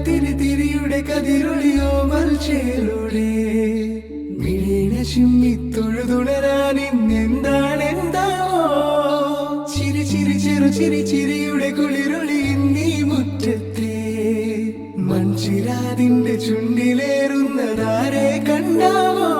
തിരിതിരിയുടെ കതിരൊളിയോ മൽച്ചേലൂടെ മിഴീണ ചിമ്മി തൊഴുതുണരാൻ ഇന്നെന്താണെന്താവോ ചിരി ചിരി ചെറു ചിരി ചിരിയുടെ കുളിരൊളി നീ മുറ്റത്തെ മൺചിരാതിന്റെ ചുണ്ടിലേറുന്നതാരെ കണ്ടാവോ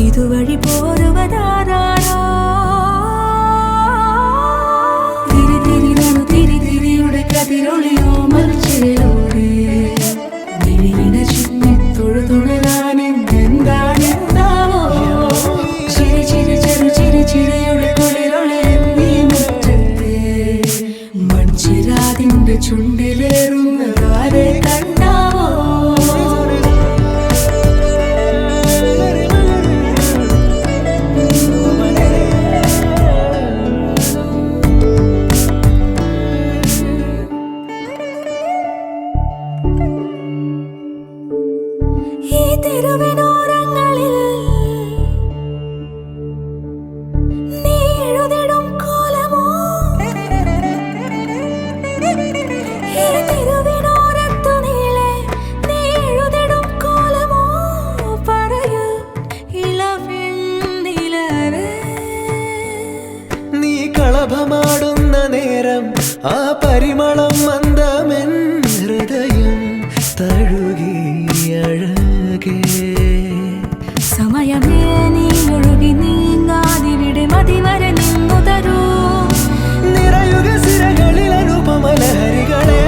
ഇതുവഴി പോരുവതാരോ തിരിതിരിയുടെ കതിരൊളിയോ മൽച്ചേലൂടെ മിഴീണ ചിമ്മി തൊഴുതുണരാൻ എന്താണെന്താവോ ചിരി ചിരി ചെറു ചിരി ചിരിയുടെ കുളിരൊളി നീ മുറ്റത്തെ മൺചിരാതിന്റെ ചുണ്ടിലേറുന്നതാരെ കണ്ടാവോ ഈ തെരുവിനോരങ്ങളിൽ നീ എഴുതിടും കോലമോ ഈ തെരുവിനോരത്തു നീളെ നീ എഴുതിടും കോലമോ പറയൂ ഇളവെണ്ണിലവേ നീ കളഭമാടുന്ന നേരം ആ പരിമളം മന്ദമെൻ ഹൃദയം തഴുകി സമയമേ നീ ഒഴുകി നീങ്ങാതിവിടെ മതിവരെ നിന്നു തരൂ നിറയുക സിരകളിൽ അനുപമലഹരികളെ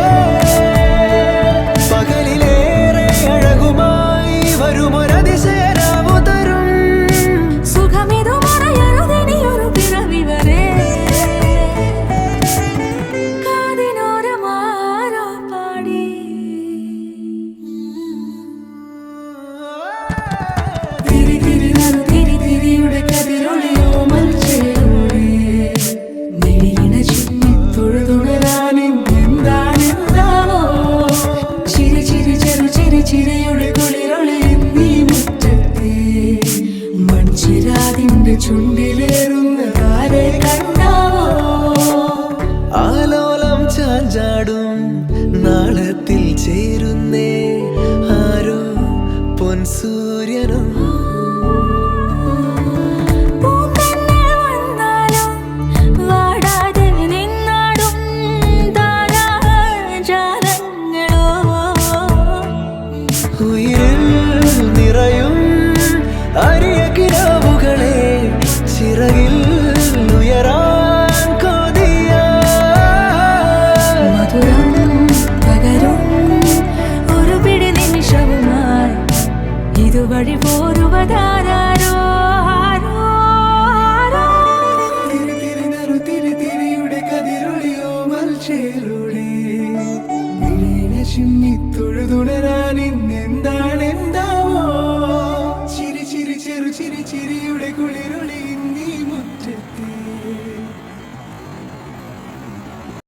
പകലിലേറെ അഴകുമായി വരുമൊരതിശയരാവു തരും സുഖമിതു മറയരുതെനിയൊരു പിറവി വരെ കാതിനോരമാരോ പാടി തിരിതിരിയുടെ കതിരൊളിയോ മൽച്ചേലൂടെ മിഴീണ ചിമ്മി തൊഴുതുണരാൻ എന്താണെന്താവോ ചിരി ചിരി ചെറു ചിരി ചിരിയുടെ കുളിരൊളി നീ മുറ്റത്തെ മൺചിരാതിന്റെ ചുണ്ടിലേറുന്നതാരെ കണ്ടാവോ ആലോലം ചാഞ്ചാടും നാളത്തിൽ ചേരുന്നേ ആരോ പൊൻസൂര്യനും ഉയിരിൽ നിറയും അരിയ കിനാവുകളെ ചിറകിൽ ഉയരാൻ കൊതിയ മധുരം പകരും ഒരു പിടി നിമിഷവുമായി ഇതുവഴി പോരുവതാരോ തിരിതിരിയുടെ കതിരൊളിയോ മൽച്ചേലൂടെ മിഴീണ ചിമ്മി തൊഴുതുണരാൻ